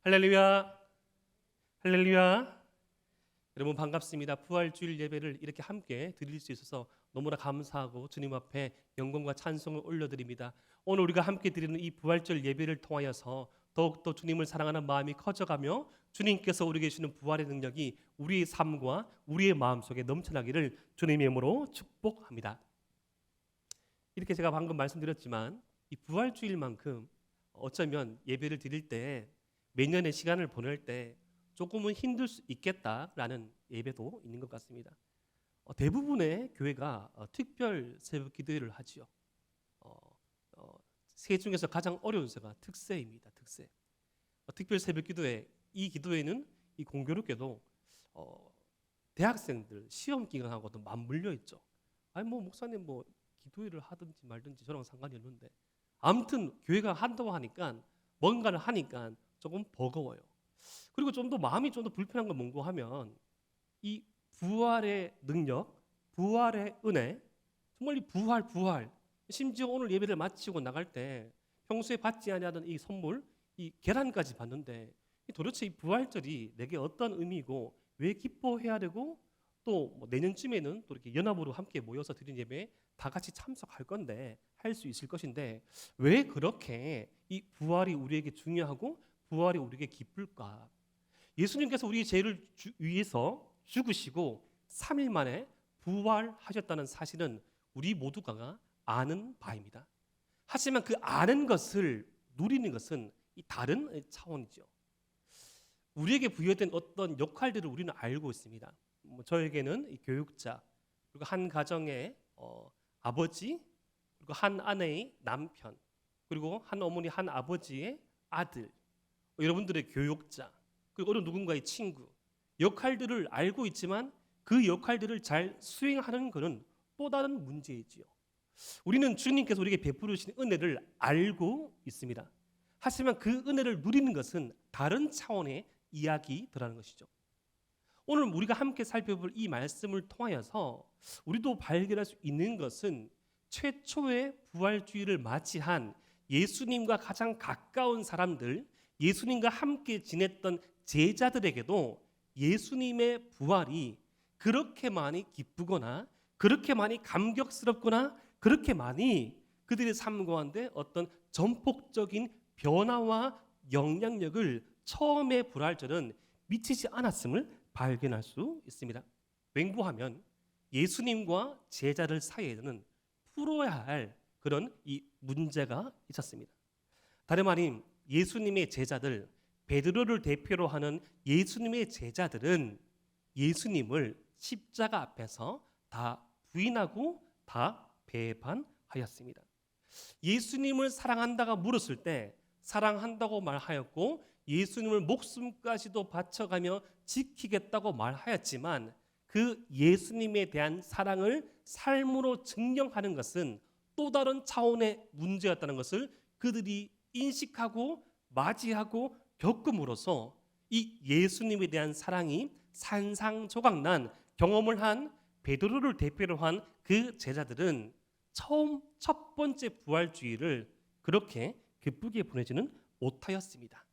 할렐루야, 할렐루야. 여러분 반갑습니다. 부활주일 예배를 이렇게 함께 드릴 수 있어서 너무나 감사하고 주님 앞에 영광과 찬송을 올려드립니다. 오늘 우리가 함께 드리는 이 부활절 예배를 통하여서 더욱더 주님을 사랑하는 마음이 커져가며 주님께서 우리에게 주시는 부활의 능력이 우리의 삶과 우리의 마음속에 넘쳐나기를 주님의 이름으로 축복합니다. 이렇게 제가 방금 말씀드렸지만 이 부활주일만큼 어쩌면 예배를 드릴 때 매년의 시간을 보낼 때 조금은 힘들 수 있겠다라는 예배도 있는 것 같습니다. 대부분의 교회가 특별 새벽 기도회를 하지요. 세 중에서 가장 어려운 새가 특새입니다. 특새. 특별 새벽 기도회, 이 기도회는 이 공교롭게도 대학생들 시험 기간하고도 맞물려 있죠. 아니 뭐 목사님 뭐 기도회를 하든지 말든지 저랑 상관이 없는데 아무튼 교회가 한다고 하니까 뭔가를 하니까 조금 버거워요. 그리고 좀 더 마음이 좀 더 불편한 건 뭔고 하면 이 부활의 능력, 부활의 은혜, 정말 이 부활 심지어 오늘 예배를 마치고 나갈 때 평소에 받지 아니하던 이 선물, 이 계란까지 받는데 도대체 이 부활절이 내게 어떤 의미고 왜 기뻐해야 되고 또뭐 내년쯤에는 또 이렇게 연합으로 함께 모여서 드린 예배에 다 같이 참석할 건데 할 수 있을 것인데 왜 그렇게 이 부활이 우리에게 중요하고 부활이 우리에게 기쁠까? 예수님께서 우리의 죄를 위해서 죽으시고 3일 만에 부활하셨다는 사실은 우리 모두가 아는 바입니다. 하지만 그 아는 것을 누리는 것은 이 다른 차원이죠. 우리에게 부여된 어떤 역할들을 우리는 알고 있습니다. 저에게는 이 교육자, 그리고 한 가정의 아버지, 그리고 한 아내의 남편, 그리고 한 어머니, 한 아버지의 아들, 여러분들의 교육자, 그리고 어느 누군가의 친구, 역할들을 알고 있지만 그 역할들을 잘 수행하는 것은 또 다른 문제이지요. 우리는 주님께서 우리에게 베푸시는 은혜를 알고 있습니다. 하지만 그 은혜를 누리는 것은 다른 차원의 이야기더라는 것이죠. 오늘 우리가 함께 살펴볼 이 말씀을 통하여서 우리도 발견할 수 있는 것은 최초의 부활주의를 맞이한 예수님과 가장 가까운 사람들, 예수님과 함께 지냈던 제자들에게도 예수님의 부활이 그렇게 많이 기쁘거나 그렇게 많이 감격스럽거나 그렇게 많이 그들의 삶 가운데 어떤 전폭적인 변화와 영향력을 처음의 부활절은 미치지 않았음을 발견할 수 있습니다. 맹구하면 예수님과 제자들 사이에는 풀어야 할 그런 이 문제가 있었습니다. 다름 아닌 예수님의 제자들, 베드로를 대표로 하는 예수님의 제자들은 예수님을 십자가 앞에서 다 부인하고 다 배반하였습니다. 예수님을 사랑한다가 물었을 때 사랑한다고 말하였고 예수님을 목숨까지도 바쳐가며 지키겠다고 말하였지만 그 예수님에 대한 사랑을 삶으로 증명하는 것은 또 다른 차원의 문제였다는 것을 그들이 인식하고 맞이하고 겪음으로써 이 예수님에 대한 사랑이 산상조각난 경험을 한 베드로를 대표로 한 그 제자들은 처음 첫 번째 부활주의를 그렇게 기쁘게 보내지는 못하였습니다.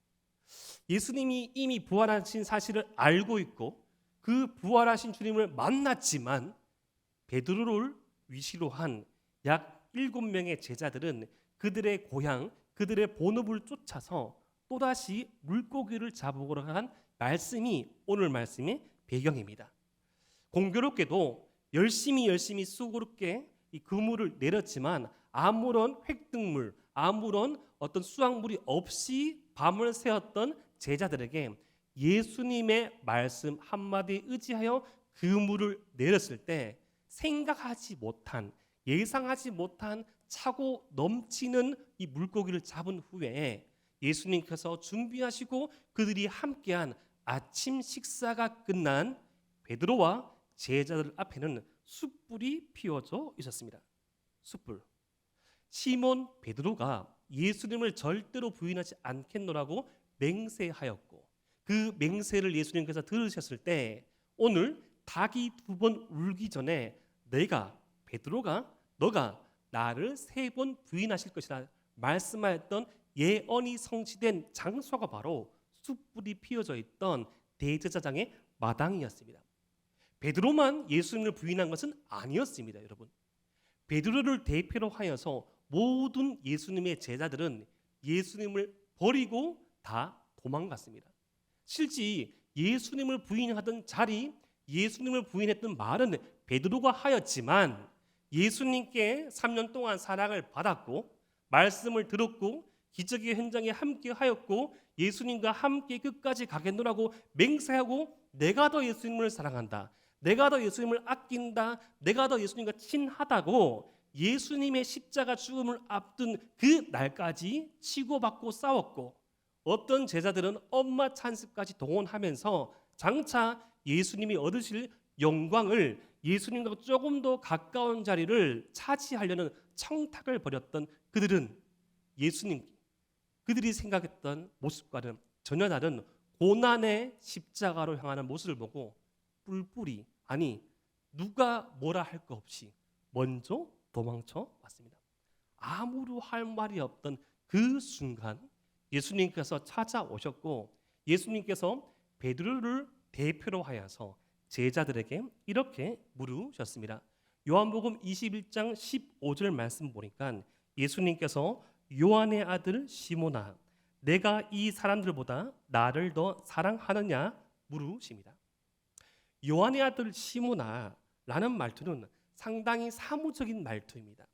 예수님이 이미 부활하신 사실을 알고 있고 그 부활하신 주님을 만났지만 베드로를 위시로 한 약 7명의 제자들은 그들의 고향, 그들의 본업을 쫓아서 또다시 물고기를 잡으러 간 말씀이 오늘 말씀의 배경입니다. 공교롭게도 열심히 수고롭게 이 그물을 내렸지만 아무런 획득물, 아무런 어떤 수확물이 없이 밤을 새웠던 제자들에게 예수님의 말씀 한마디에 의지하여 그물을 내렸을 때 생각하지 못한, 예상하지 못한 차고 넘치는 이 물고기를 잡은 후에 예수님께서 준비하시고 그들이 함께한 아침 식사가 끝난 베드로와 제자들 앞에는 숯불이 피워져 있었습니다. 숯불. 시몬 베드로가 예수님을 절대로 부인하지 않겠노라고 맹세하였고 그 맹세를 예수님께서 들으셨을 때 오늘 닭이 2번 울기 전에 내가 베드로가 너가 나를 3번 부인하실 것이라 말씀하였던 예언이 성취된 장소가 바로 숯불이 피어져 있던 대제사장의 마당이었습니다. 베드로만 예수님을 부인한 것은 아니었습니다, 여러분. 베드로를 대표로 하여서 모든 예수님의 제자들은 예수님을 버리고 다 도망갔습니다. 실제 예수님을 부인하던 자리, 예수님을 부인했던 말은 베드로가 하였지만 예수님께 3년 동안 사랑을 받았고 말씀을 들었고 기적의 현장에 함께 하였고 예수님과 함께 끝까지 가겠노라고 맹세하고 내가 더 예수님을 사랑한다, 내가 더 예수님을 아낀다, 내가 더 예수님과 친하다고 예수님의 십자가 죽음을 앞둔 그 날까지 치고받고 싸웠고 어떤 제자들은 엄마 찬스까지 동원하면서 장차 예수님이 얻으실 영광을 예수님과 조금 더 가까운 자리를 차지하려는 청탁을 벌였던 그들은 예수님, 그들이 생각했던 모습과는 전혀 다른 고난의 십자가로 향하는 모습을 보고 뿔뿔이, 아니 누가 뭐라 할 거 없이 먼저 도망쳐 왔습니다. 아무로 할 말이 없던 그 순간 예수님께서 찾아오셨고 예수님께서 베드로를 대표로 하여서 제자들에게 이렇게 물으셨습니다. 요한복음 21장 15절 말씀 보니까 예수님께서 요한의 아들 시몬아, 내가 이 사람들보다 나를 더 사랑하느냐 물으십니다. 요한의 아들 시몬아 라는 말투는 상당히 사무적인 말투입니다.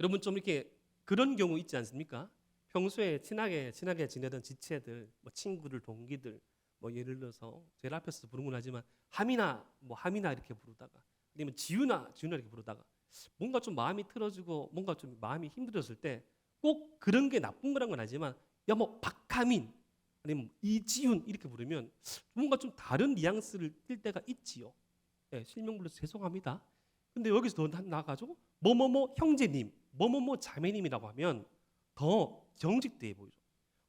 여러분 좀 이렇게 그런 경우 있지 않습니까? 평소에 친하게 지내던 지체들, 뭐 친구들, 동기들, 뭐 예를 들어서 제일 앞에서 부르곤 하지만 하민아, 뭐 하민아 이렇게 부르다가 아니면 지윤아 이렇게 부르다가 뭔가 좀 마음이 틀어지고 뭔가 좀 마음이 힘들었을 때 꼭 그런 게 나쁜 거란 건 아니지만 야 뭐 박하민 아니면 이지윤 이렇게 부르면 뭔가 좀 다른 뉘앙스를 띌 때가 있지요. 네, 실명 불러서 죄송합니다. 근데 여기서 더 나가가지고 뭐뭐뭐 형제님, 뭐뭐뭐 자매님이라고 하면 더 정직돼 보이죠.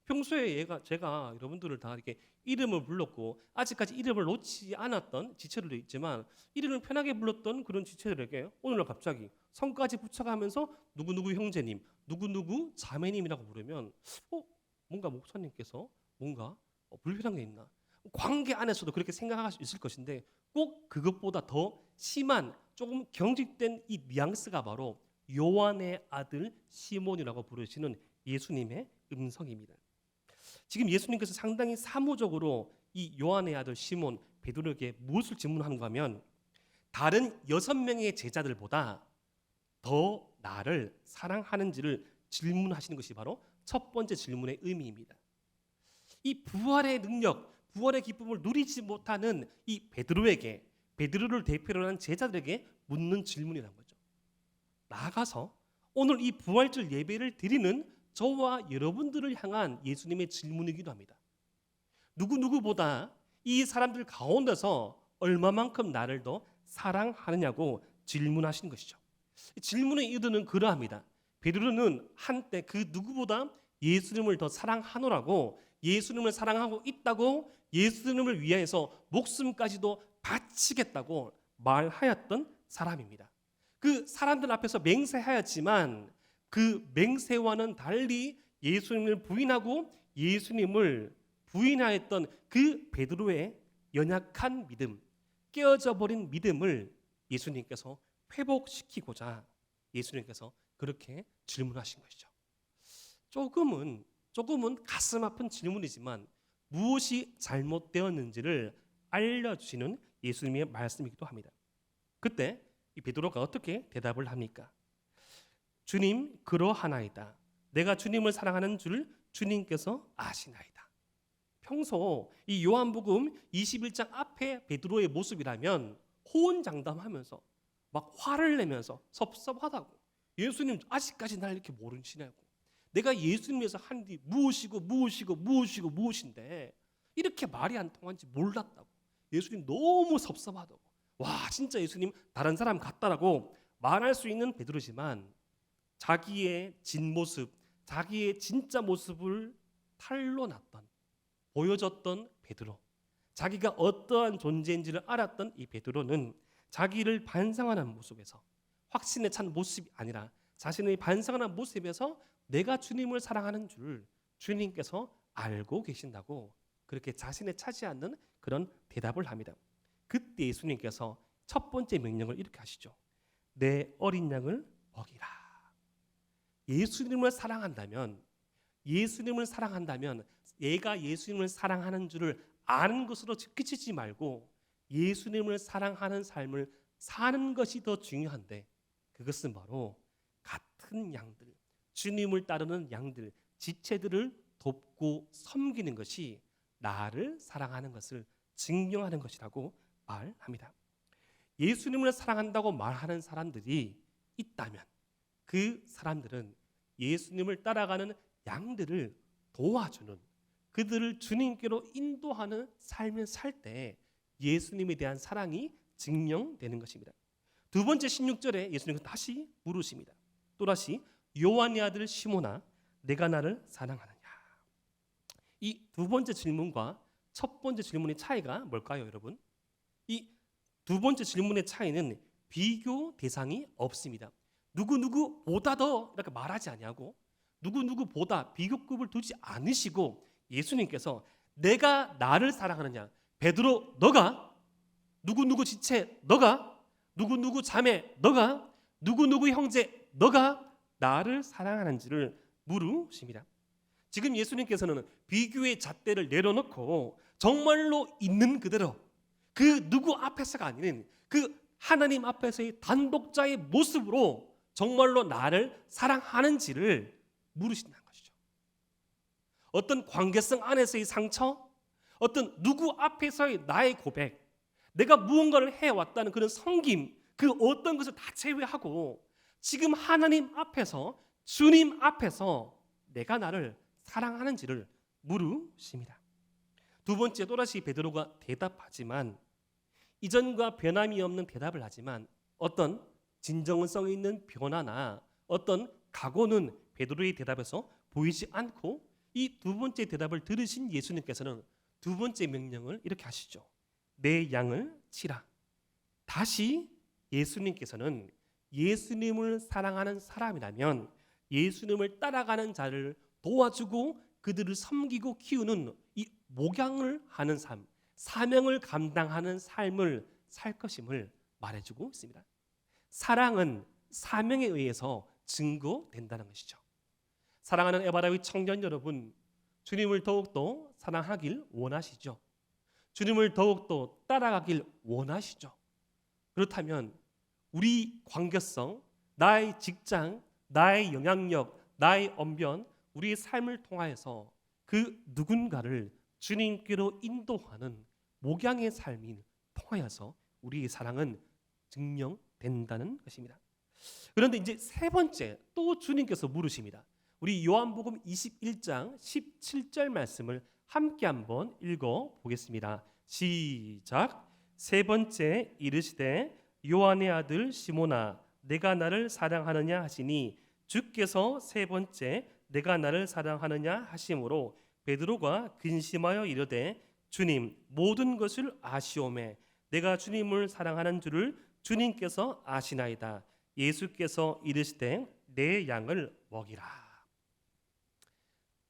평소에 제가 여러분들을 다 이렇게 이름을 불렀고 아직까지 이름을 놓지 않았던 지체들도 있지만 이름을 편하게 불렀던 그런 지체들에게 오늘날 갑자기 성까지 붙여가면서 누구누구 형제님, 누구누구 자매님이라고 부르면 뭔가 목사님께서 뭔가 불편한 게 있나? 관계 안에서도 그렇게 생각할 수 있을 것인데 꼭 그것보다 더 심한 조금 경직된 이 뉘앙스가 바로 요한의 아들 시몬이라고 부르시는 예수님의 음성입니다. 지금 예수님께서 상당히 사무적으로 이 요한의 아들 시몬 베드로에게 무엇을 질문하는가 하면 다른 6명의 제자들보다 더 나를 사랑하는지를 질문하시는 것이 바로 첫 번째 질문의 의미입니다. 이 부활의 능력, 부활의 기쁨을 누리지 못하는 이 베드로에게, 베드로를 대표로 한 제자들에게 묻는 질문이란 거죠. 나아가서 오늘 이 부활절 예배를 드리는 저와 여러분들을 향한 예수님의 질문이기도 합니다. 누구보다 이 사람들 가운데서 얼마만큼 나를 더 사랑하느냐고 질문하신 것이죠. 질문의 의도는 그러합니다. 베드로는 한때 그 누구보다 예수님을 더 사랑하노라고, 예수님을 사랑하고 있다고, 예수님을 위해서 목숨까지도 바치겠다고 말하였던 사람입니다. 그 사람들 앞에서 맹세하였지만 그 맹세와는 달리 예수님을 부인하고 예수님을 부인하였던 그 베드로의 연약한 믿음, 깨어져 버린 믿음을 예수님께서 회복시키고자 예수님께서 그렇게 질문하신 것이죠. 조금은 가슴 아픈 질문이지만 무엇이 잘못되었는지를 알려주시는 예수님의 말씀이기도 합니다. 그때 이 베드로가 어떻게 대답을 합니까? 주님 그러하나이다. 내가 주님을 사랑하는 줄 주님께서 아시나이다. 평소 이 요한복음 21장 앞에 베드로의 모습이라면 호언장담하면서 막 화를 내면서 섭섭하다고, 예수님 아직까지 날 이렇게 모르시냐고, 내가 예수님 위해서 한 일이 무엇인데 이렇게 말이 안 통한지 몰랐다고, 예수님 너무 섭섭하다고, 와 진짜 예수님 다른 사람 같다라고 말할 수 있는 베드로지만 자기의 진모습, 자기의 진짜 모습을 탄로났던, 보여줬던 베드로, 자기가 어떠한 존재인지를 알았던 이 베드로는 자기를 반성하는 모습에서, 확신에 찬 모습이 아니라 자신의 반성하는 모습에서 내가 주님을 사랑하는 줄 주님께서 알고 계신다고 그렇게 자신에 차지 않는 그런 대답을 합니다. 그때 예수님께서 첫 번째 명령을 이렇게 하시죠. 내 어린 양을 먹이라. 예수님을 사랑한다면 얘가 예수님을 사랑하는 줄을 아는 것으로 그치지 말고 예수님을 사랑하는 삶을 사는 것이 더 중요한데, 그것은 바로 같은 양들, 주님을 따르는 양들, 지체들을 돕고 섬기는 것이 나를 사랑하는 것을 증명하는 것이라고 말합니다. 예수님을 사랑한다고 말하는 사람들이 있다면 그 사람들은 예수님을 따라가는 양들을 도와주는, 그들을 주님께로 인도하는 삶을 살 때 예수님에 대한 사랑이 증명되는 것입니다. 두 번째 16절에 예수님은 다시 물으십니다. 또다시 요한의 아들 시몬아, 내가 나를 사랑하느냐. 이 두 번째 질문과 첫 번째 질문의 차이가 뭘까요, 여러분? 이 두 번째 질문의 차이는 비교 대상이 없습니다. 누구누구보다 더 이렇게 말하지 아니하고 누구누구보다 비교급을 두지 않으시고 예수님께서 내가 나를 사랑하느냐, 베드로 너가, 누구누구 지체 너가, 누구누구 자매 너가, 누구누구 형제 너가 나를 사랑하는지를 물으십니다. 지금 예수님께서는 비교의 잣대를 내려놓고 정말로 있는 그대로 그 누구 앞에서가 아닌 그 하나님 앞에서의 단독자의 모습으로 정말로 나를 사랑하는지를 물으신다는 것이죠. 어떤 관계성 안에서의 상처, 어떤 누구 앞에서의 나의 고백, 내가 무언가를 해왔다는 그런 섬김, 그 어떤 것을 다 제외하고 지금 하나님 앞에서, 주님 앞에서 내가 나를 사랑하는지를 물으십니다. 두 번째, 또다시 베드로가 대답하지만 이전과 변함이 없는 대답을 하지만 어떤 진정성 있는 변화나 어떤 각오는 베드로의 대답에서 보이지 않고 이 두 번째 대답을 들으신 예수님께서는 두 번째 명령을 이렇게 하시죠. 내 양을 치라. 다시 예수님께서는 예수님을 사랑하는 사람이라면 예수님을 따라가는 자를 도와주고 그들을 섬기고 키우는 이 목양을 하는 삶, 사명을 감당하는 삶을 살 것임을 말해주고 있습니다. 사랑은 사명에 의해서 증거된다는 것이죠. 사랑하는 에바라위 청년 여러분, 주님을 더욱더 사랑하길 원하시죠? 주님을 더욱더 따라가길 원하시죠? 그렇다면 우리 관계성, 나의 직장, 나의 영향력, 나의 언변, 우리의 삶을 통하여서 그 누군가를 주님께로 인도하는 목양의 삶이 통하여서 우리의 사랑은 증명된다는 것입니다. 그런데 이제 세 번째, 또 주님께서 물으십니다. 우리 요한복음 21장 17절 말씀을 함께 한번 읽어 보겠습니다. 시작. 세 번째 이르시되 요한의 아들 시몬아, 내가 나를 사랑하느냐 하시니 주께서 세 번째 내가 나를 사랑하느냐 하심으로 베드로가 근심하여 이르되 주님, 모든 것을 아시오매 내가 주님을 사랑하는 줄을 주님께서 아시나이다. 예수께서 이르시되 내 양을 먹이라.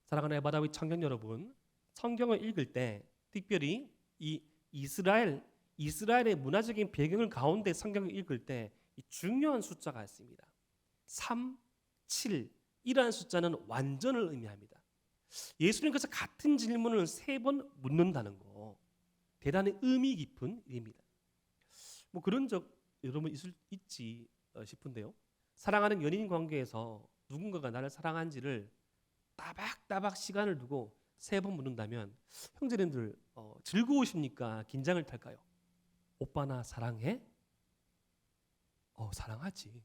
사랑하는 에바다위 청년 여러분, 성경을 읽을 때 특별히 이 이스라엘의 문화적인 배경을 가운데 성경을 읽을 때 중요한 숫자가 있습니다. 3, 7 이라는 숫자는 완전을 의미합니다. 예수님께서 같은 질문을 3번 묻는다는 거 대단히 의미 깊은 일입니다. 뭐 그런 적 여러분 있지 싶은데요. 사랑하는 연인 관계에서 누군가가 나를 사랑한지를 따박따박 시간을 두고 3번 묻는다면 형제님들 즐거우십니까? 긴장을 탈까요? 오빠 나 사랑해? 사랑하지.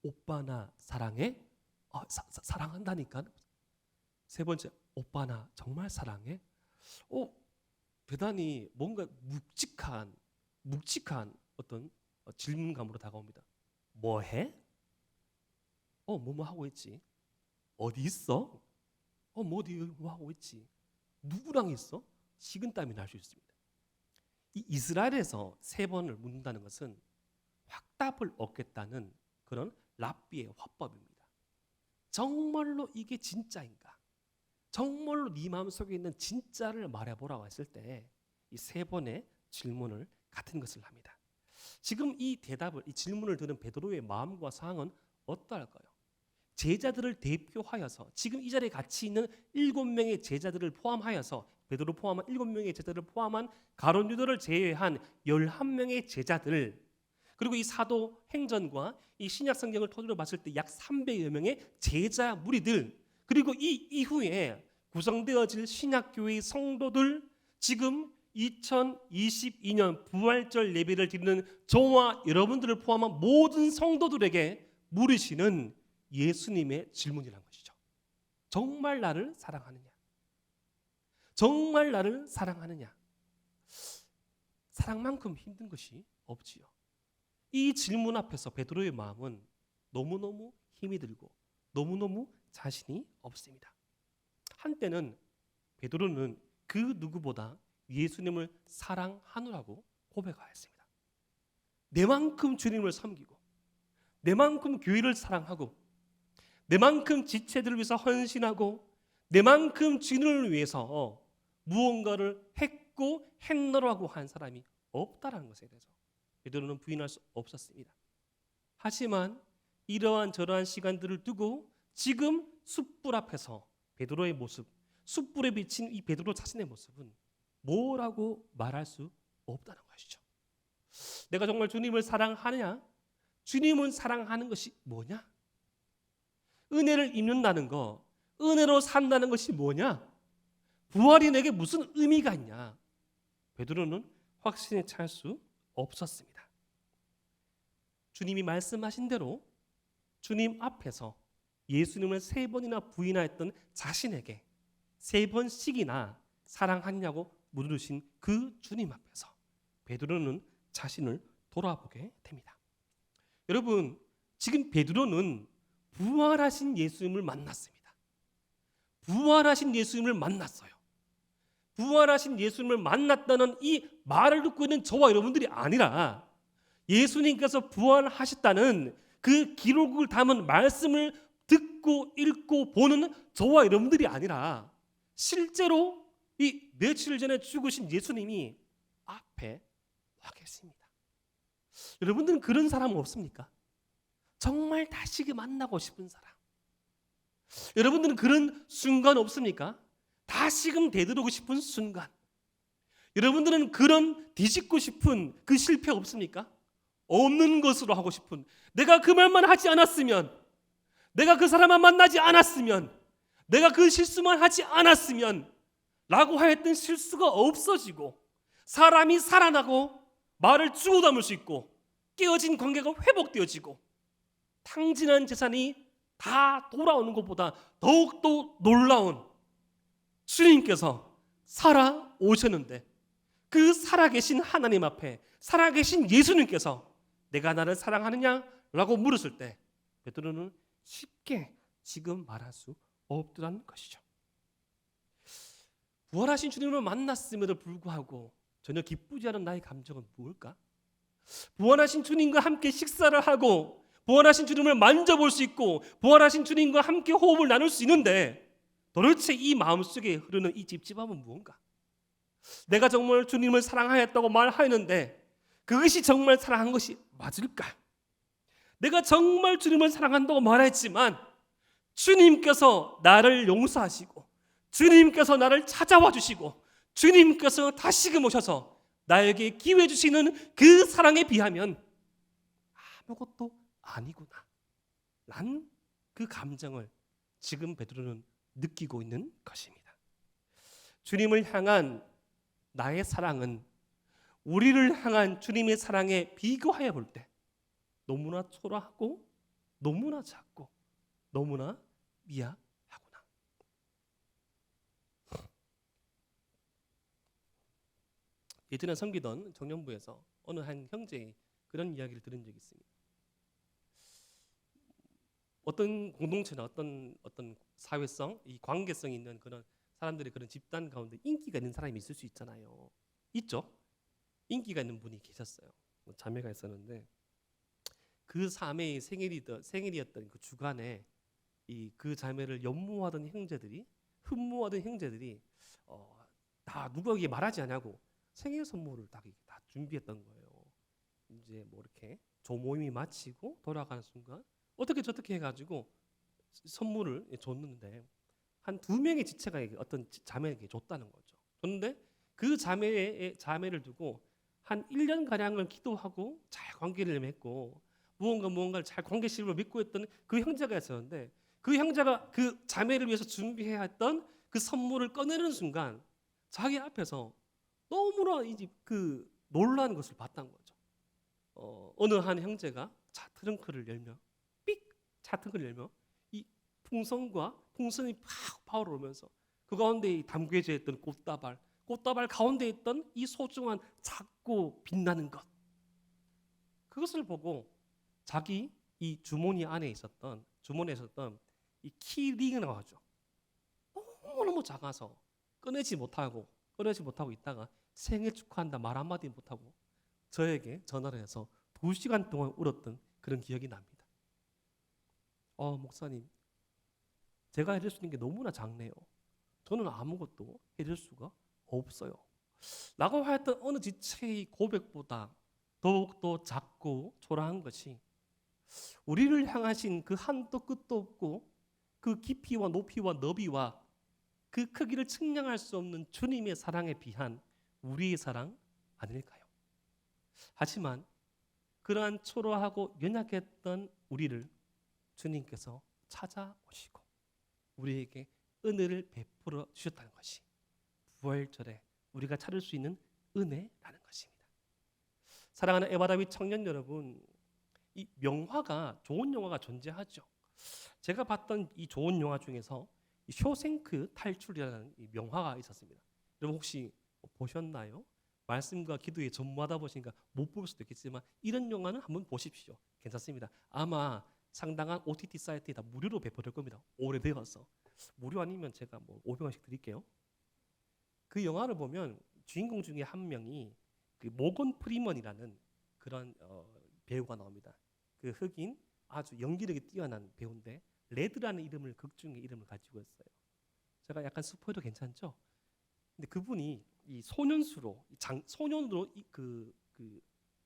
오빠 나 사랑해? 사랑한다니까. 세 번째, 오빠 나 정말 사랑해? 대단히 뭔가 묵직한 어떤 질문감으로 다가옵니다. 뭐 해? 뭐 하고 있지? 어디 있어? 뭐 어디 뭐 하고 있지? 누구랑 있어? 식은땀이 날 수 있습니다. 이 이스라엘에서 3번을 묻는다는 것은 확답을 얻겠다는 그런 랍비의 화법입니다. 정말로 이게 진짜인가? 정말로 네 마음속에 있는 진짜를 말해보라고 했을 때 이 세 번의 질문을 같은 것을 합니다. 지금 이 대답을, 이 질문을 들은 베드로의 마음과 상황은 어떠할까요? 제자들을 대표하여서 지금 이 자리에 같이 있는 7명의 제자들을 포함하여서 베드로 포함한 7명의 제자들을 포함한 가룟 유다를 제외한 11명의 제자들, 그리고 이 사도 행전과 이 신약 성경을 토대로 봤을 때 약 300여 명의 제자 무리들, 그리고 이 이후에 구성되어질 신약교회의 성도들, 지금 2022년 부활절 예배를 드리는 저와 여러분들을 포함한 모든 성도들에게 물으시는 예수님의 질문이란 것이죠. 정말 나를 사랑하느냐? 정말 나를 사랑하느냐? 사랑만큼 힘든 것이 없지요. 이 질문 앞에서 베드로의 마음은 너무너무 힘이 들고 너무너무 자신이 없습니다. 한때는 베드로는 그 누구보다 예수님을 사랑하느라고 고백하였습니다. 내만큼 주님을 섬기고 내만큼 교회를 사랑하고 내만큼 지체들을 위해서 헌신하고 내만큼 주님을 위해서 무언가를 했고 했노라고 한 사람이 없다라는 것에 대해서 베드로는 부인할 수 없었습니다. 하지만 이러한 저러한 시간들을 두고 지금 숯불 앞에서 베드로의 모습, 숯불에 비친 이 베드로 자신의 모습은 뭐라고 말할 수 없다는 것이죠. 내가 정말 주님을 사랑하느냐? 주님을 사랑하는 것이 뭐냐? 은혜를 입는다는 거, 은혜로 산다는 것이 뭐냐? 부활이 내게 무슨 의미가 있냐? 베드로는 확신에 찰 수 없었습니다. 주님이 말씀하신 대로 주님 앞에서 예수님을 3번이나 부인하였던 자신에게 3번씩이나 사랑하냐고 물으신 그 주님 앞에서 베드로는 자신을 돌아보게 됩니다. 여러분, 지금 베드로는 부활하신 예수님을 만났습니다. 부활하신 예수님을 만났어요. 부활하신 예수님을 만났다는 이 말을 듣고 있는 저와 여러분들이 아니라 예수님께서 부활하셨다는 그 기록을 담은 말씀을 듣고 읽고 보는 저와 여러분들이 아니라 실제로 이 며칠 전에 죽으신 예수님이 앞에 와 계십니다. 여러분들은 그런 사람 없습니까? 정말 다시 만나고 싶은 사람. 여러분들은 그런 순간 없습니까? 다시금 되돌아오고 싶은 순간. 여러분들은 그런 뒤집고 싶은 그 실패 없습니까? 없는 것으로 하고 싶은, 내가 그 말만 하지 않았으면, 내가 그 사람만 만나지 않았으면, 내가 그 실수만 하지 않았으면 라고 하였던 실수가 없어지고 사람이 살아나고 말을 주워 담을 수 있고 깨어진 관계가 회복되어지고 탕진한 재산이 다 돌아오는 것보다 더욱더 놀라운 주님께서 살아오셨는데 그 살아계신 하나님 앞에 살아계신 예수님께서 내가 나를 사랑하느냐라고 물었을 때 베드로는 쉽게 지금 말할 수 없더라는 것이죠. 부활하신 주님을 만났음에도 불구하고 전혀 기쁘지 않은 나의 감정은 무엇일까? 부활하신 주님과 함께 식사를 하고 부활하신 주님을 만져볼 수 있고 부활하신 주님과 함께 호흡을 나눌 수 있는데 도대체 이 마음속에 흐르는 이 찝찝함은 무언가? 내가 정말 주님을 사랑하였다고 말하였는데 그것이 정말 사랑한 것이 맞을까? 내가 정말 주님을 사랑한다고 말했지만 주님께서 나를 용서하시고 주님께서 나를 찾아와 주시고 주님께서 다시금 오셔서 나에게 기회 주시는 그 사랑에 비하면 아무것도 아니구나 란 그 감정을 지금 베드로는 느끼고 있는 것입니다. 주님을 향한 나의 사랑은 우리를 향한 주님의 사랑에 비교하여 볼 때 너무나 초라하고 너무나 작고 너무나 미약하구나. 예전에 섬기던 청년부에서 어느 한 형제의 그런 이야기를 들은 적이 있습니다. 어떤 공동체나 어떤 사회성, 이 관계성이 있는 그런 사람들의 그런 집단 가운데 인기가 있는 사람이 있을 수 있잖아요. 있죠? 인기가 있는 분이 계셨어요. 자매가 있었는데 그 자매의 생일이었던 그 주간에 그 자매를 연모하던 형제들이 흠모하던 형제들이 다 누구에게 말하지 않냐고 생일 선물을 다 준비했던 거예요. 이제 뭐 이렇게 조모임이 마치고 돌아가는 순간 어떻게 저렇게 해가지고 선물을 줬는데 한 두 명의 지체가 어떤 자매에게 줬다는 거죠. 줬는데 그 자매를 두고 한 1년 가량을 기도하고 잘 관계를 맺고 무언가를 잘 관계심을 맺고 했던 그 형제가 있었는데 그 형제가 그 자매를 위해서 준비해야 했던 그 선물을 꺼내는 순간 자기 앞에서 너무나 이제 그 놀라는 것을 봤다는 거죠. 어느 한 형제가 차 트렁크를 열며 차 트렁크를 열며 이 풍선이 팍 파워오면서 그 가운데 담겨져 있던 꽃다발 가운데 있던 이 소중한 작고 빛나는 것, 그것을 보고 자기 이 주머니에 있었던 이 키링이라고 하죠. 너무너무 작아서 꺼내지 못하고 있다가 생일 축하한다 말 한마디 못하고 저에게 전화를 해서 2시간 동안 울었던 그런 기억이 납니다. 목사님, 제가 해줄 수 있는 게 너무나 작네요. 저는 아무것도 해줄 수가 없어요. 라고 하였던 어느 지체의 고백보다 더욱더 작고 초라한 것이 우리를 향하신 그 한도 끝도 없고 그 깊이와 높이와 너비와 그 크기를 측량할 수 없는 주님의 사랑에 비한 우리의 사랑 아닐까요? 하지만 그러한 초라하고 연약했던 우리를 주님께서 찾아오시고 우리에게 은혜를 베풀어 주셨다는 것이 부활절에 우리가 찾을 수 있는 은혜라는 것입니다. 사랑하는 에바다윗 청년 여러분, 이 명화가 좋은 영화가 존재하죠. 제가 봤던 이 좋은 영화 중에서 이 쇼생크 탈출이라는 이 명화가 있었습니다. 여러분 혹시 보셨나요? 말씀과 기도에 전무하다 보시니까 못 볼 수도 있겠지만 이런 영화는 한번 보십시오. 괜찮습니다. 아마 상당한 OTT 사이트에 다 무료로 배포될 겁니다. 오래되어서. 무료 아니면 제가 뭐 500원씩 드릴게요. 그 영화를 보면 주인공 중에 한 명이 그 모건 프리먼이라는 그런 배우가 나옵니다. 그 흑인 아주 연기력이 뛰어난 배우인데 레드라는 극 중의 이름을 가지고 있어요. 제가 약간 스포해도 괜찮죠? 근데 그분이 이 소년으로 그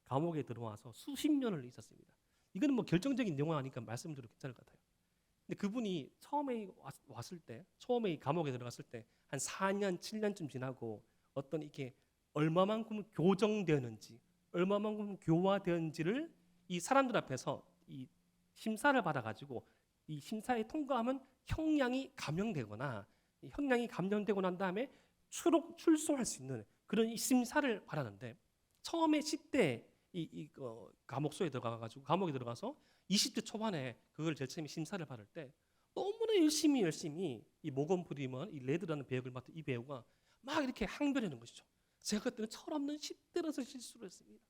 감옥에 들어와서 수십 년을 있었습니다. 이거는 뭐 결정적인 영화니까 말씀드려도 괜찮을 것 같아요. 근데 그분이 처음에 감옥에 들어갔을 때 한 4년, 7년쯤 지나고 어떤 이렇게 얼마만큼 교정되었는지, 얼마만큼 교화되었는지를 이 사람들 앞에서 이 심사를 받아가지고 이 심사에 통과하면 형량이 감형되거나 난 다음에 출소할 수 있는 그런 이 심사를 받았는데 처음에 10대 감옥에 들어가서 20대 초반에 그걸 제일 처음에 심사를 받을 때 너무나 열심히 이 모건 프리먼, 이 레드라는 배역을 맡은 이 배우가 막 이렇게 항변하는 것이죠. 제가 그때는 철없는 10대라서 실수를 했습니다.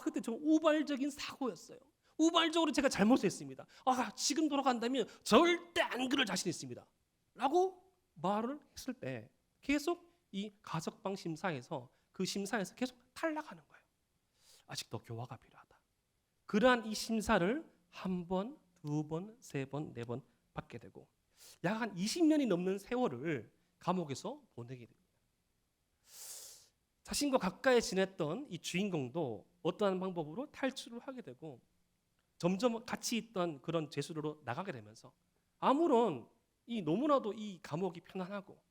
그때 좀 우발적인 사고였어요. 우발적으로 제가 잘못했습니다. 지금 돌아간다면 절대 안 그럴 자신 있습니다. 라고 말을 했을 때 계속 이 가석방 심사에서 계속 탈락하는 거예요. 아직도 교화가 필요하다. 그러한 이 심사를 한 번, 두 번, 세 번, 네 번 받게 되고 약 한 20년이 넘는 세월을 감옥에서 보내게 됩니다. 자신과 가까이 지냈던 이 주인공도 어떠한 방법으로 탈출을 하게 되고 점점 같이 있던 그런 죄수로 나가게 되면서 아무런 너무나도 이 감옥이 편안하고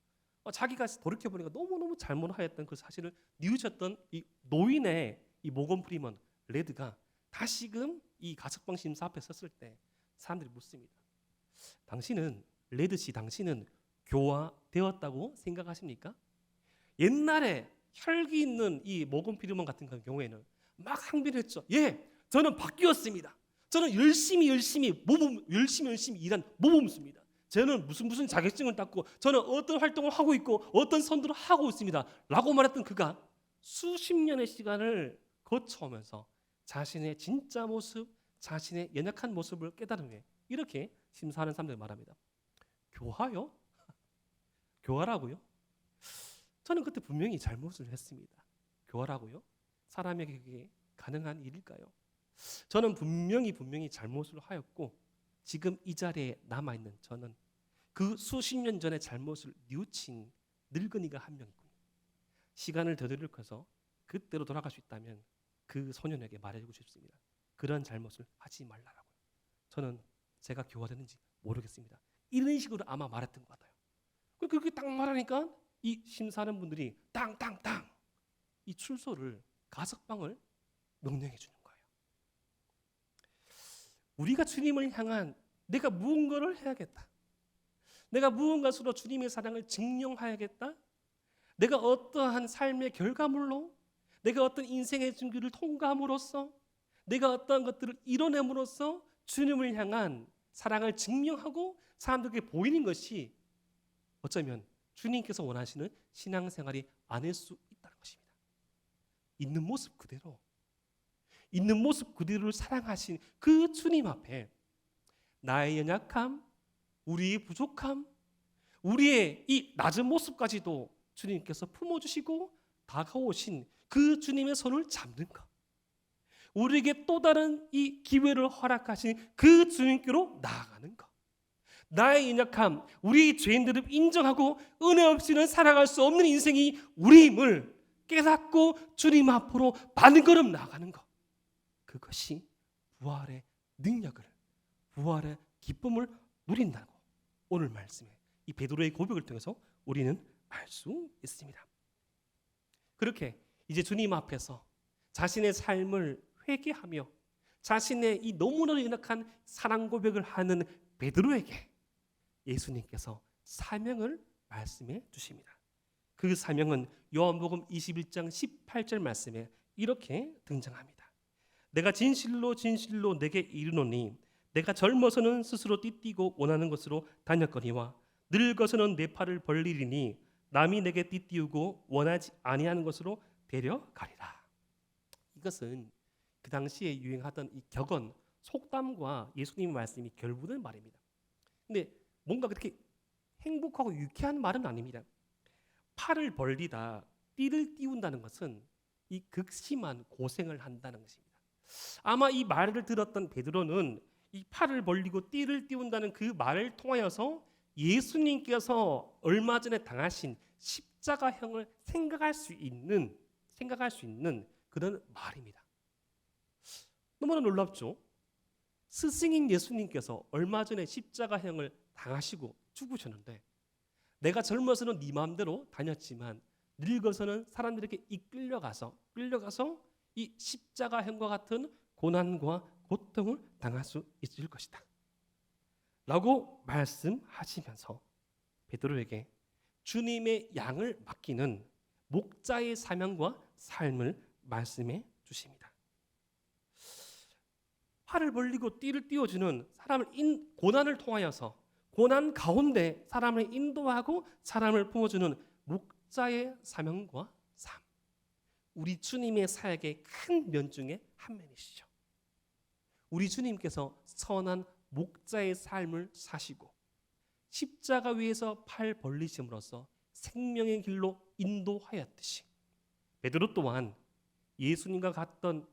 자기가 돌이켜보니까 너무너무 잘못하였던 그 사실을 뉘우쳤던 이 노인의 이 모건 프리먼 레드가 다시금 이 가석방 심사 앞에 섰을 때 사람들이 묻습니다. 당신은 교화되었다고 생각하십니까? 옛날에 혈기 있는 이 모건 프리먼 같은 경우에는 막 항변했죠. 예, 저는 바뀌었습니다. 저는 열심히 일한 모범수입니다. 저는 무슨 자격증을 땄고 저는 어떤 활동을 하고 있고 어떤 선도를 하고 있습니다. 라고 말했던 그가 수십 년의 시간을 거쳐오면서 자신의 진짜 모습, 자신의 연약한 모습을 깨달은 후에 이렇게 심사하는 사람들 말합니다. 교화요? 교화라고요? 저는 그때 분명히 잘못을 했습니다. 교화라고요? 사람에게 그게 가능한 일일까요? 저는 분명히 잘못을 하였고 지금 이 자리에 남아있는 저는 그 수십 년 전의 잘못을 뉘우친 늙은이가 한 명 있군요. 시간을 되돌려서 그때로 돌아갈 수 있다면 그 소년에게 말해주고 싶습니다. 그런 잘못을 하지 말라라고요. 저는 제가 교화되는지 모르겠습니다. 이런 식으로 아마 말했던 것 같아요. 그렇게 딱 말하니까 이 심사하는 분들이 땅땅땅 이 출소를 가석방을 명령해 주는 거예요. 우리가 주님을 향한 내가 무언가를 해야겠다. 내가 무언가로 주님의 사랑을 증명해야겠다. 내가 어떠한 삶의 결과물로 내가 어떤 인생의 준비를 통과함으로써 내가 어떠한 것들을 이뤄냄으로써 주님을 향한 사랑을 증명하고 사람들에게 보이는 것이 어쩌면 주님께서 원하시는 신앙생활이 아닐 수 있다는 것입니다. 있는 모습 그대로를 사랑하신 그 주님 앞에 나의 연약함, 우리의 부족함, 우리의 이 낮은 모습까지도 주님께서 품어주시고 다가오신 그 주님의 손을 잡는 것, 우리에게 또 다른 이 기회를 허락하신 그 주님께로 나아가는 것, 나의 연약함, 우리 죄인들을 인정하고 은혜 없이는 살아갈 수 없는 인생이 우리임을 깨닫고 주님 앞으로 반걸음 나아가는 것, 그것이 부활의 능력을, 부활의 기쁨을 누린다고 오늘 말씀에 이 베드로의 고백을 통해서 우리는 알 수 있습니다. 그렇게 이제 주님 앞에서 자신의 삶을 회개하며 자신의 이 너무나 연약한 사랑 고백을 하는 베드로에게 예수님께서 사명을 말씀해 주십니다. 그 사명은 요한복음 21장 18절 말씀에 이렇게 등장합니다. 내가 진실로 진실로 내게 이르노니 내가 젊어서는 스스로 띠띠고 원하는 곳으로 다녔거니와 늙어서는 내 팔을 벌리리니 남이 내게 띠띠우고 원하지 아니하는 곳으로 데려가리라. 이것은 그 당시에 유행하던 이 격언, 속담과 예수님의 말씀이 결부된 말입니다. 근데 뭔가 그렇게 행복하고 유쾌한 말은 아닙니다. 팔을 벌리다, 띠를 띄운다는 것은 이 극심한 고생을 한다는 것입니다. 아마 이 말을 들었던 베드로는 이 팔을 벌리고 띠를 띄운다는 그 말을 통하여서 예수님께서 얼마 전에 당하신 십자가형을 생각할 수 있는 그런 말입니다. 너무나 놀랍죠? 스승인 예수님께서 얼마 전에 십자가형을 당하시고 죽으셨는데 내가 젊어서는 네 마음대로 다녔지만 늙어서는 사람들에게 끌려가서 이 십자가형과 같은 고난과 고통을 당할 수 있을 것이다 라고 말씀하시면서 베드로에게 주님의 양을 맡기는 목자의 사명과 삶을 말씀해 주십니다. 팔을 벌리고 띠를 띄워주는 사람을 고난을 통하여서 고난 가운데 사람을 인도하고 사람을 품어주는 목자의 사명과 삶, 우리 주님의 사역의 큰 면 중에 한 면이시죠. 우리 주님께서 선한 목자의 삶을 사시고 십자가 위에서 팔 벌리심으로써 생명의 길로 인도하였듯이 베드로 또한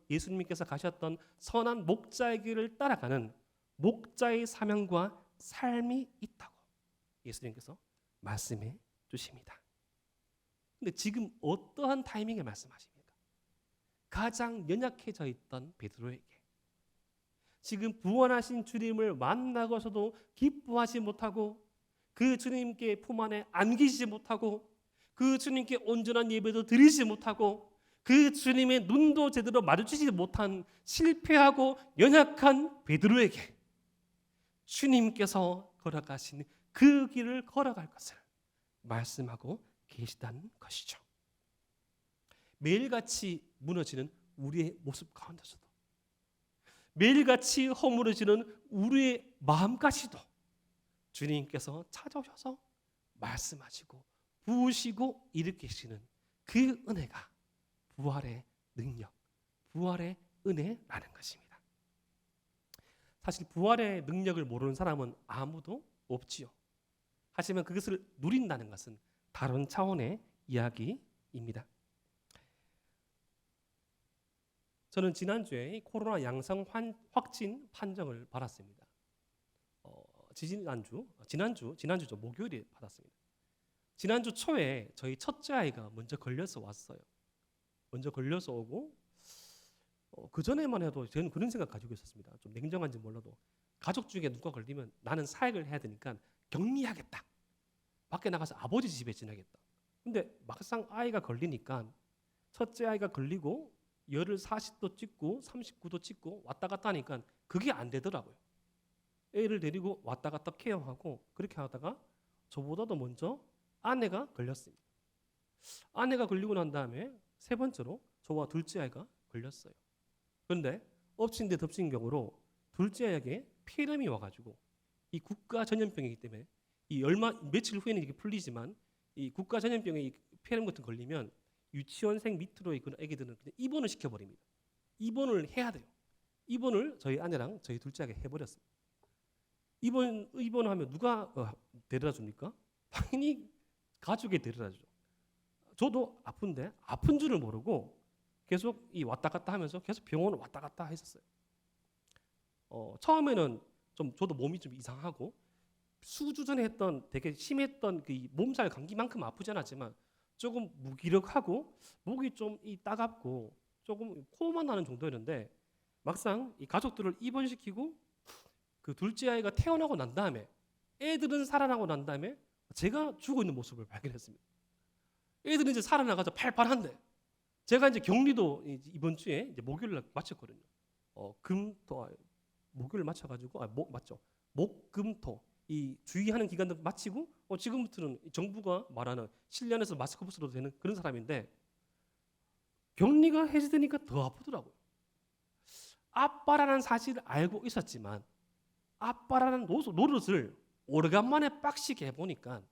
예수님께서 가셨던 선한 목자의 길을 따라가는 목자의 사명과 삶이 있다고 예수님께서 말씀해 주십니다. 근데 지금 어떠한 타이밍에 말씀하십니까? 가장 연약해져 있던 베드로에게 지금 부활하신 주님을 만나고서도 기뻐하지 못하고 그 주님께 품 안에 안기지 못하고 그 주님께 온전한 예배도 드리지 못하고 그 주님의 눈도 제대로 마주치지 못한 실패하고 연약한 베드로에게 주님께서 걸어가신 그 길을 걸어갈 것을 말씀하고 계시다는 것이죠. 매일같이 무너지는 우리의 모습 가운데서도 매일같이 허물어지는 우리의 마음까지도 주님께서 찾아오셔서 말씀하시고 부으시고 일으키시는 그 은혜가 부활의 능력, 부활의 은혜라는 것입니다. 사실 부활의 능력을 모르는 사람은 아무도 없지요. 하지만 그것을 누린다는 것은 다른 차원의 이야기입니다. 저는 지난주에 코로나 양성 확진 판정을 받았습니다. 지난주죠. 목요일에 받았습니다. 지난주 초에 저희 첫째 아이가 먼저 걸려서 왔어요. 먼저 걸려서 오고 그 전에만 해도 저는 그런 생각 가지고 있었습니다. 좀 냉정한지 몰라도 가족 중에 누가 걸리면 나는 사역을 해야 되니까 격리하겠다. 밖에 나가서 아버지 집에 지내겠다. 근데 막상 아이가 걸리니까 첫째 아이가 걸리고 열을 40도 찍고 39도 찍고 왔다 갔다 하니까 그게 안 되더라고요. 애를 데리고 왔다 갔다 케어하고 그렇게 하다가 저보다도 먼저 아내가 걸렸습니다. 아내가 걸리고 난 다음에 세 번째로 저와 둘째 아이가 걸렸어요. 그런데 엎친 데 덮친 경우로 둘째 아이에게 폐렴이 와가지고 이 국가 전염병이기 때문에 이 며칠 후에는 이게 풀리지만 이 국가 전염병에 이 폐렴 같은 거 걸리면 유치원생 밑으로 있는 애기들은 그냥 입원을 시켜버립니다. 입원을 해야 돼요. 입원을 저희 아내랑 저희 둘째 아이가 해버렸습니다. 입원하면 누가 데려다 줍니까? 당연히 가족이 데려다 주죠. 저도 아픈데 아픈 줄을 모르고 계속 이 왔다 갔다 하면서 계속 병원을 왔다 갔다 했었어요. 처음에는 좀 저도 몸이 좀 이상하고 수주 전에 했던 되게 심했던 그 몸살 감기만큼 아프지 않았지만 조금 무기력하고 목이 좀 따갑고 조금 코만 나는 정도였는데 막상 이 가족들을 입원시키고 그 둘째 아이가 태어나고 난 다음에 애들은 살아나고 난 다음에 제가 죽어 있는 모습을 발견했습니다. 애들은 이제 살아나가서 팔팔한데 제가 이제 격리도 이번 주에 이제 목요일 날 마쳤거든요. 목요일 마쳐가지고 맞죠? 목금토 이 주의하는 기간도 마치고 지금부터는 정부가 말하는 실내안에서 마스크 벗어도 되는 그런 사람인데 격리가 해제되니까 더 아프더라고요. 아빠라는 사실을 알고 있었지만 아빠라는 노릇을 오래간만에 빡시게 해보니까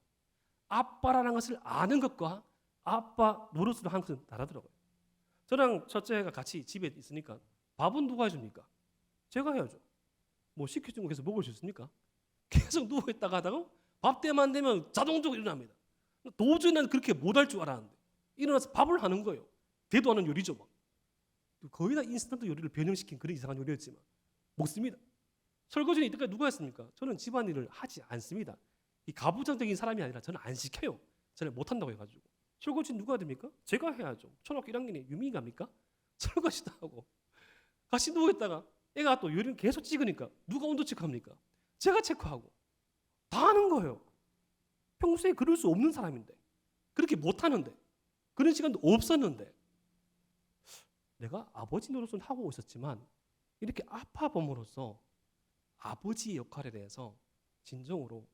아빠라는 것을 아는 것과 아빠 노릇을 하는 것은 다르더라고요. 저랑 첫째가 같이 집에 있으니까 밥은 누가 해줍니까? 제가 해야죠. 뭐 시켜준 거 계속 먹을 수 있습니까? 계속 누워있다가 하다가 밥 때만 되면 자동적으로 일어납니다. 도저히 난 그렇게 못할 줄 알았는데 일어나서 밥을 하는 거예요. 대도 않은 요리죠. 막. 거의 다 인스턴트 요리를 변형시킨 그런 이상한 요리였지만 먹습니다. 설거지는 이때까지 누가 했습니까? 저는 집안일을 하지 않습니다. 이 가부장적인 사람이 아니라 저는 안 시켜요. 저는 못한다고 해가지고. 설거지는 누가 됩니까? 제가 해야죠. 초등학교 1학년에 유민이갑니까? 설거지도 하고 같이 누워있다가 애가 또 요리를 계속 찍으니까 누가 온도 체크합니까? 제가 체크하고 다 하는 거예요. 평소에 그럴 수 없는 사람인데 그렇게 못하는데 그런 시간도 없었는데 내가 아버지 노릇은 하고 있었지만 이렇게 아파봄으로써 아버지의 역할에 대해서 진정으로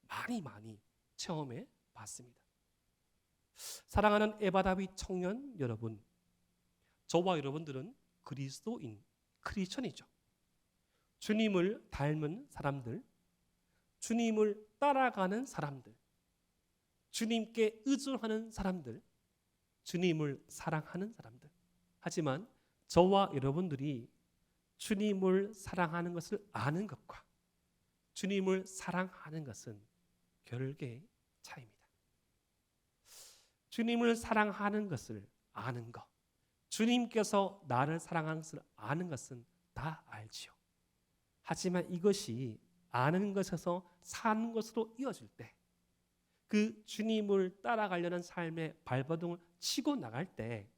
많이 체험해 봤습니다. 사랑하는 에바다비 청년 여러분, 저와 여러분들은 그리스도인, 크리스천이죠. 주님을 닮은 사람들, 주님을 따라가는 사람들, 주님께 의존하는 사람들, 주님을 사랑하는 사람들. 하지만 저와 여러분들이 주님을 사랑하는 것을 아는 것과 주님을 사랑하는 것은 별개의 차이입니다. 주님을 사랑하는 것을 아는 것, 주님께서 나를 사랑하는 것을 아는 것은 다 알지요. 하지만 이것이 아는 것에서 사는 것으로 이어질 때 그 주님을 따라가려는 삶의 발버둥을 치고 나갈 때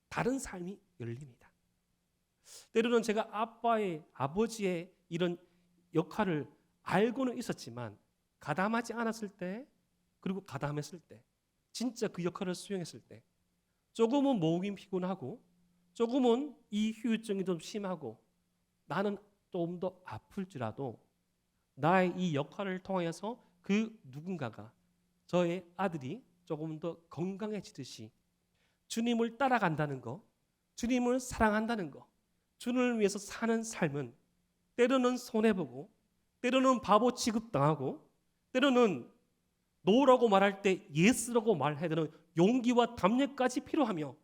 다른 삶이 열립니다. 때로는 제가 아버지의 이런 역할을 알고는 있었지만 가담하지 않았을 때 그리고 가담했을 때 진짜 그 역할을 수행했을 때 조금은 몸이 피곤하고 조금은 이 후유증이 좀 심하고 나는 좀 더 아플지라도 나의 이 역할을 통하여서 그 누군가가 저의 아들이 조금 더 건강해지듯이 주님을 따라간다는 거, 주님을 사랑한다는 거, 주님을 위해서 사는 삶은 때로는 손해보고 때로는 바보 취급당하고 때로는 노라고 말할 때 예스라고 말해야 되는 용기와 담력까지 필요하며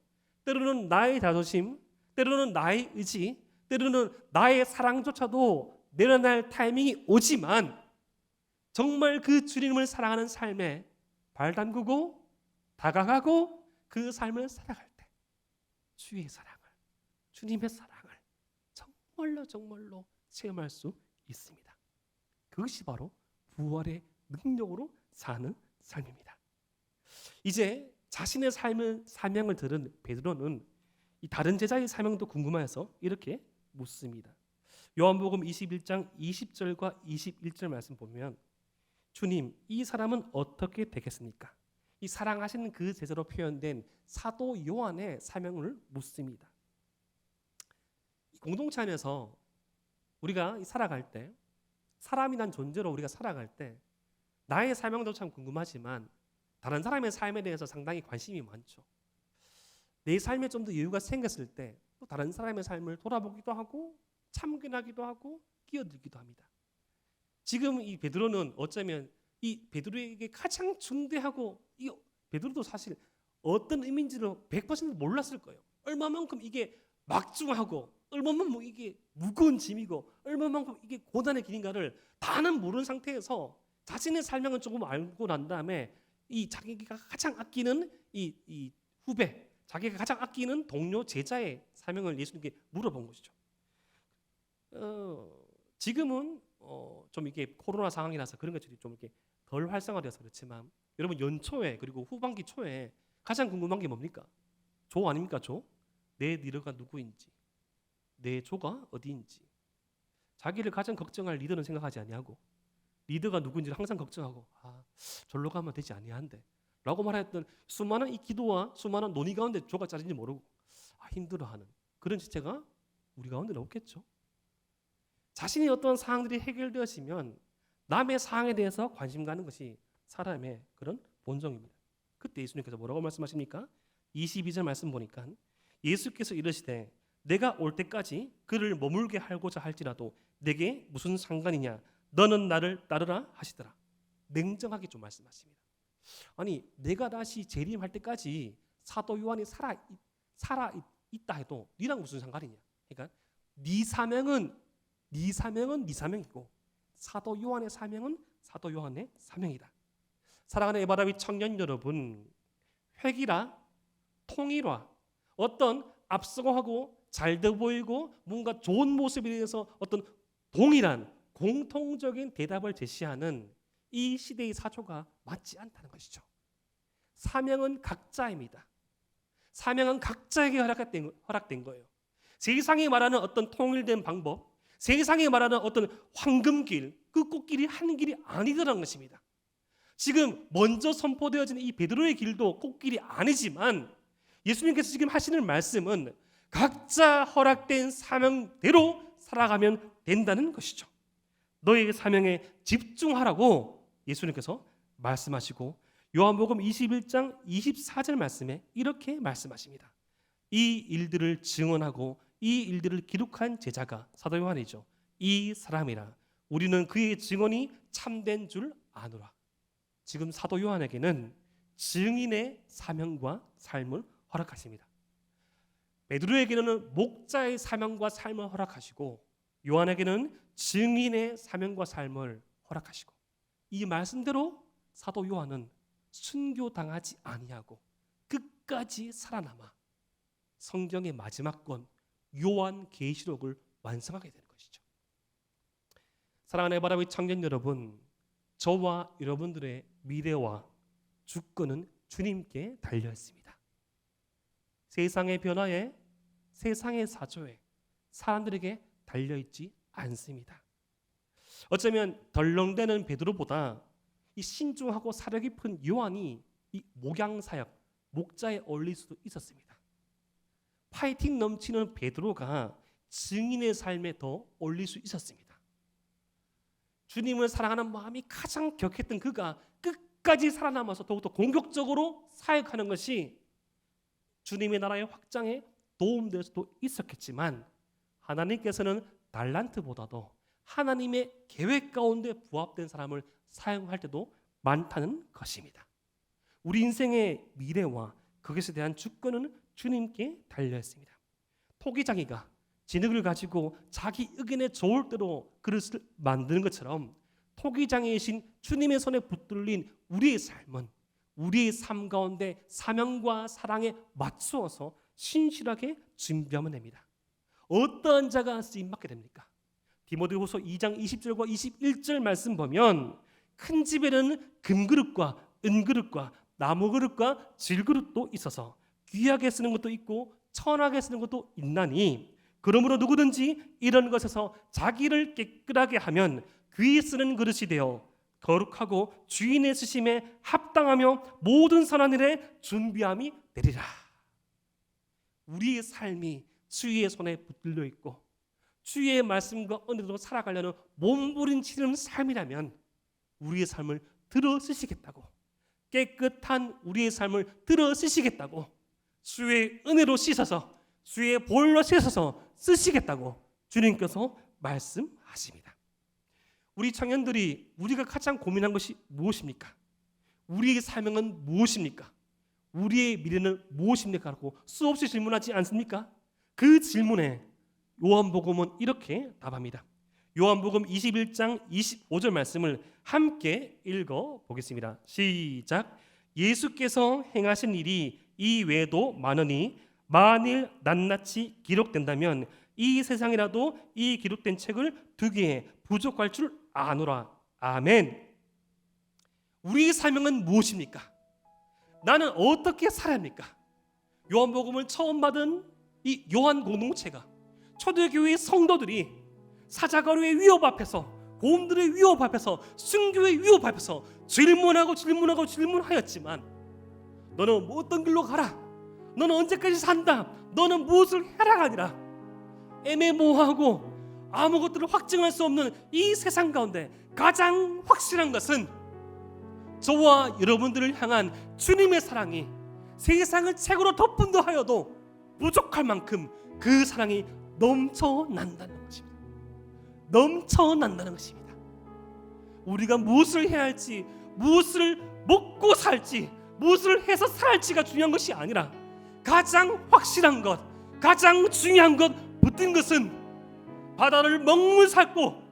때로는 나의 자존심, 때로는 나의 의지, 때로는 나의 사랑조차도 내려날 타이밍이 오지만 정말 그 주님을 사랑하는 삶에 발 담그고 다가가고 그 삶을 살아갈 때 주의 사랑을, 주님의 사랑을 정말로 체험할 수 있습니다. 그것이 바로 부활의 능력으로 사는 삶입니다. 이제 자신의 삶을 사명을 들은 베드로는 이 다른 제자의 사명도 궁금해서 이렇게 묻습니다. 요한복음 21장 20절과 21절 말씀 보면 주님, 이 사람은 어떻게 되겠습니까? 이 사랑하시는 그 제자로 표현된 사도 요한의 사명을 묻습니다. 공동체 안에서 우리가 살아갈 때, 사람이란 존재로 우리가 살아갈 때 나의 사명도 참 궁금하지만 다른 사람의 삶에 대해서 상당히 관심이 많죠. 내 삶에 좀 더 여유가 생겼을 때 또 다른 사람의 삶을 돌아보기도 하고 참견하기도 하고 끼어들기도 합니다. 지금 이 베드로는 어쩌면 이 베드로에게 가장 중대하고 이 베드로도 사실 어떤 의미인지를 100% 몰랐을 거예요. 얼마만큼 이게 막중하고 얼마만큼 이게 무거운 짐이고 얼마만큼 이게 고단의 길인가를 다는 모르는 상태에서 자신의 사명을 조금 알고 난 다음에 이 자기가 가장 아끼는 이 후배, 자기가 가장 아끼는 동료 제자의 사명을 예수님께 물어본 것이죠. 지금은 좀 이게 코로나 상황이라서 그런 것들이 좀 이렇게 덜 활성화되어서 그렇지만 여러분 연초에 그리고 후반기 초에 가장 궁금한 게 뭡니까? 조 아닙니까? 조? 내 리더가 누구인지, 내 조가 어디인지. 자기를 가장 걱정할 리더는 생각하지 아니하고 리더가 누구인지를 항상 걱정하고 절로 가면 되지 아니한데 라고 말했던 수많은 이 기도와 수많은 논의 가운데 조가 짜진지 모르고 힘들어하는 그런 지체가 우리 가운데는 없겠죠. 자신이 어떤 사항들이 해결되었으면 남의 사항에 대해서 관심 가는 것이 사람의 그런 본성입니다. 그때 예수님께서 뭐라고 말씀하십니까? 22절 말씀 보니까 예수께서 이르시되 내가 올 때까지 그를 머물게 하고자 할지라도 내게 무슨 상관이냐 너는 나를 따르라 하시더라. 냉정하게 좀 말씀하십니다. 아니 내가 다시 재림할 때까지 사도 요한이 살아 있다 해도 니랑 무슨 상관이냐? 그러니까 네 사명은 네 사명이고 사도 요한의 사명은 사도 요한의 사명이다. 사랑하는 에바라비 청년 여러분, 회기라 통일화 어떤 앞서고 하고 잘돼 보이고 뭔가 좋은 모습에 대해서 어떤 동일한 공통적인 대답을 제시하는 이 시대의 사조가 맞지 않다는 것이죠. 사명은 각자입니다. 사명은 각자에게 허락된 거예요. 세상이 말하는 어떤 통일된 방법, 세상이 말하는 어떤 황금길, 그 꽃길이 한 길이 아니더라는 것입니다. 지금 먼저 선포되어진 이 베드로의 길도 꽃길이 아니지만 예수님께서 지금 하시는 말씀은 각자 허락된 사명대로 살아가면 된다는 것이죠. 너의 사명에 집중하라고 예수님께서 말씀하시고 요한복음 21장 24절 말씀에 이렇게 말씀하십니다. 이 일들을 증언하고 이 일들을 기록한 제자가 사도 요한이죠. 이 사람이라 우리는 그의 증언이 참된 줄 아노라. 지금 사도 요한에게는 증인의 사명과 삶을 허락하십니다. 베드로에게는 목자의 사명과 삶을 허락하시고 요한에게는 증인의 사명과 삶을 허락하시고 이 말씀대로 사도 요한은 순교당하지 아니하고 끝까지 살아남아 성경의 마지막 권 요한계시록을 완성하게 되는 것이죠. 사랑하는 에바라비 청년 여러분, 저와 여러분들의 미래와 주권은 주님께 달려 있습니다. 세상의 변화에 세상의 사조에 사람들에게 달려있지 않습니다. 어쩌면 덜렁대는 베드로보다 이 신중하고 사려 깊은 요한이 이 목양사역, 목자에 어울릴 수도 있었습니다. 파이팅 넘치는 베드로가 증인의 삶에 더 어울릴 수 있었습니다. 주님을 사랑하는 마음이 가장 격했던 그가 끝까지 살아남아서 더욱더 공격적으로 사역하는 것이 주님의 나라의 확장에 도움될 수도 있었겠지만 하나님께서는 달란트보다도 하나님의 계획 가운데 부합된 사람을 사용할 때도 많다는 것입니다. 우리 인생의 미래와 그것에 대한 주권은 주님께 달려있습니다. 토기장이가 진흙을 가지고 자기 의견에 좋을 대로 그릇을 만드는 것처럼 토기장이신 주님의 손에 붙들린 우리의 삶은 우리의 삶 가운데 사명과 사랑에 맞추어서 신실하게 준비하면 됩니다. 어떠한 자가 쓰임받게 됩니까? 디모데후서 2장 20절과 21절 말씀 보면 큰 집에는 금그릇과 은그릇과 나무그릇과 질그릇도 있어서 귀하게 쓰는 것도 있고 천하게 쓰는 것도 있나니 그러므로 누구든지 이런 것에서 자기를 깨끗하게 하면 귀히 쓰는 그릇이 되어 거룩하고 주인의 쓰심에 합당하며 모든 선한 일에 준비함이 되리라. 우리의 삶이 주의 손에 붙들려 있고 주의 말씀과 은혜로 살아가려는 몸부림치는 삶이라면 우리의 삶을 들어 쓰시겠다고, 깨끗한 우리의 삶을 들어 쓰시겠다고, 주의 은혜로 씻어서 주의 보혈로 씻어서 쓰시겠다고 주님께서 말씀하십니다. 우리 청년들이 우리가 가장 고민한 것이 무엇입니까? 우리의 사명은 무엇입니까? 우리의 미래는 무엇입니까? 라고 수없이 질문하지 않습니까? 그 질문에 요한복음은 이렇게 답합니다. 요한복음 21장 25절 말씀을 함께 읽어보겠습니다. 시작. 예수께서 행하신 일이 이 외에도 많으니 만일 낱낱이 기록된다면 이 세상이라도 이 기록된 책을 두기에 부족할 줄 아노라. 아멘. 우리의 사명은 무엇입니까? 나는 어떻게 살아야 합니까? 요한복음을 처음 받은 이 요한 공동체가 초대교회의 성도들이 사자가루의 위협 앞에서, 고음들의 위협 앞에서, 순교의 위협 앞에서 질문하였지만 너는 뭐 어떤 길로 가라, 너는 언제까지 산다, 너는 무엇을 해라 아니라 애매모호하고 아무것들을 확증할 수 없는 이 세상 가운데 가장 확실한 것은 저와 여러분들을 향한 주님의 사랑이 세상을 최고로 덮은다 하여도 부족할 만큼 그 사랑이 넘쳐난다는 것입니다. 넘쳐난다는 것입니다. 우리가 무엇을 해야 할지, 무엇을 먹고 살지, 무엇을 해서 살지가 중요한 것이 아니라 가장 확실한 것, 가장 중요한 것, 붙든 것은 바다를 먹물 삼고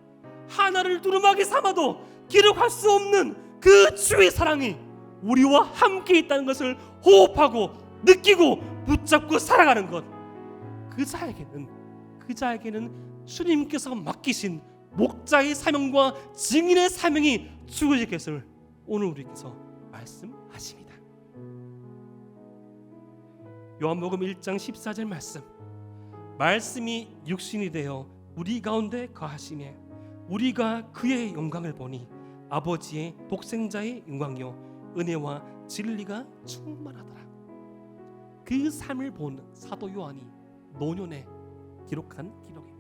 하나를 두루마기 삼아도 기록할 수 없는 그 주의 사랑이 우리와 함께 있다는 것을 호흡하고 느끼고 붙잡고 살아가는 것. 그 자에게는 주님께서 맡기신 목자의 사명과 증인의 사명이 주어질 것을 오늘 우리께서 말씀하십니다. 요한복음 1장 14절 말씀. 말씀이 육신이 되어 우리 가운데 거하시매 우리가 그의 영광을 보니 아버지의 독생자의 영광이요 은혜와 진리가 충만하더라. 그 삶을 본 사도 요한이 노년에 기록한 기록입니다.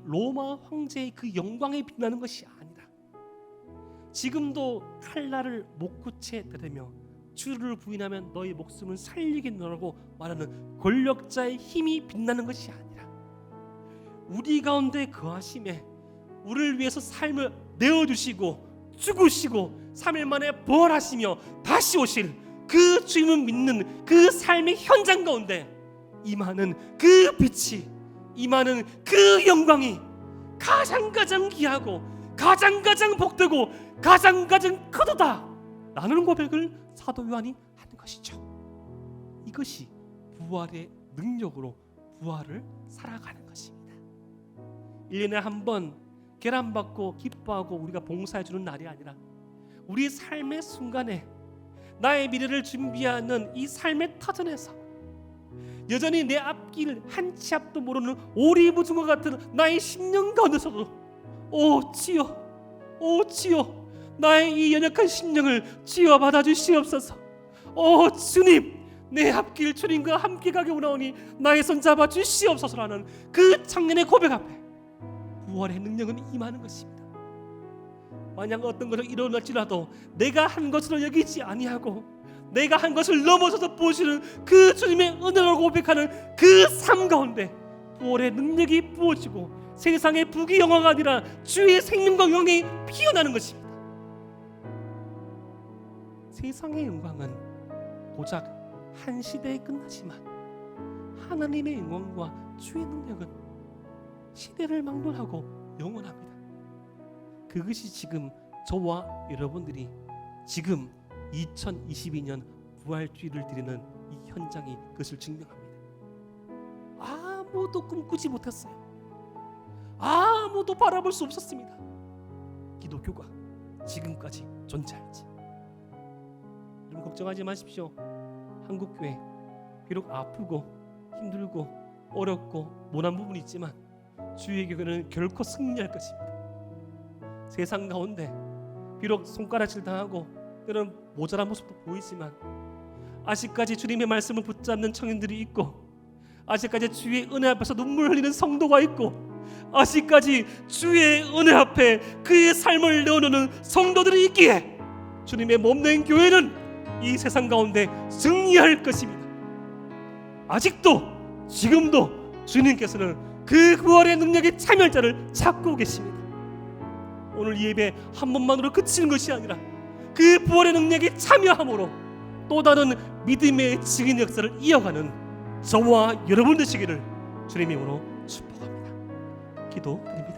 로마 황제의 그 영광에 빛나는 것이 아니라 지금도 칼날을 목구치에 대며 주를 부인하면 너의 목숨을 살리겠노라고 말하는 권력자의 힘이 빛나는 것이 아니라 우리 가운데 거하심에 우리를 위해서 삶을 내어주시고 죽으시고 3일 만에 부활하시며 다시 오실 그 주님을 믿는 그 삶의 현장 가운데 임하는 그 빛이, 임하는 그 영광이 가장 귀하고 가장 복되고 가장 크도다 라는 고백을 사도 요한이 하는 것이죠. 이것이 부활의 능력으로 부활을 살아가는 것입니다. 1년에 한 번 계란 받고 기뻐하고 우리가 봉사해 주는 날이 아니라 우리 삶의 순간에 나의 미래를 준비하는 이 삶의 터전에서 여전히 내 앞길 한 치 앞도 모르는 오리무중과 같은 나의 심령 가운데서도 오 주여 나의 이 연약한 심령을 주여 받아주시옵소서. 오 주님, 내 앞길 주님과 함께 가게 오나오니 나의 손 잡아 주시옵소서라는 그 청년의 고백 앞에 부활의 능력은 임하는 것입니다. 만약 어떤 것을 일어날지라도 내가 한 것으로 여기지 아니하고 내가 한 것을 넘어서서 보시는 그 주님의 은혜를 고백하는 그 삶 가운데 부활의 능력이 부어지고 세상의 부귀 영화가 아니라 주의 생명과 영이 피어나는 것입니다. 세상의 영광은 고작 한 시대에 끝나지만 하나님의 영광과 주의 능력은 시대를 막론하고 영원합니다. 그것이 지금 저와 여러분들이 지금 2022년 부활주의를 드리는 이 현장이 그것을 증명합니다. 아무도 꿈꾸지 못했어요. 아무도 바라볼 수 없었습니다. 기독교가 지금까지 존재할지. 여러분 걱정하지 마십시오. 한국교회 비록 아프고 힘들고 어렵고 모난 부분이 있지만 주의 교회는 결코 승리할 것입니다. 세상 가운데 비록 손가락질 당하고 때로는 모자란 모습도 보이지만 아직까지 주님의 말씀을 붙잡는 청년들이 있고, 아직까지 주의 은혜 앞에서 눈물 흘리는 성도가 있고, 아직까지 주의 은혜 앞에 그의 삶을 내어놓는 성도들이 있기에 주님의 몸된 교회는 이 세상 가운데 승리할 것입니다. 아직도 지금도 주님께서는 그 부활의 능력의 참여할 자를 찾고 계십니다. 오늘 이 예배 한 번만으로 그치는 것이 아니라 그 부활의 능력에 참여함으로 또 다른 믿음의 증인 역사를 이어가는 저와 여러분 되시기를 주님의 이름으로 축복합니다. 기도드립니다.